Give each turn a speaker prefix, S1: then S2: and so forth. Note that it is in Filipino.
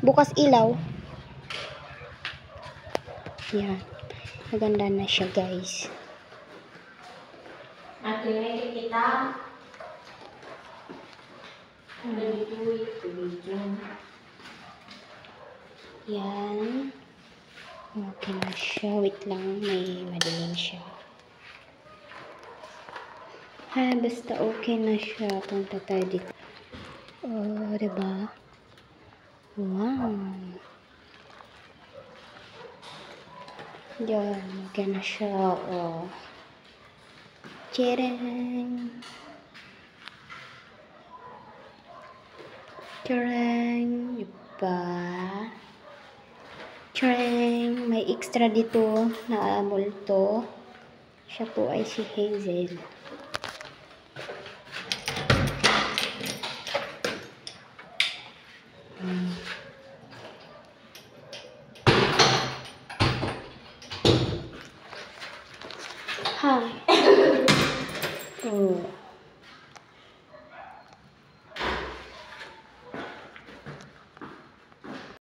S1: Bukas ilaw. Yan. Maganda na siya, guys.
S2: Ate, may kita.
S1: Yan. Okay na siya. Wait lang. May madilim siya. Basta okay na siya. Punta tayo dito. Oh, diba? Wow. Yan. Okay na siya. Oh. Tcharam! Tcharam! Diba? Tcharam! May extra dito na multo. Siya po ay si Hazel. Hi. Oh.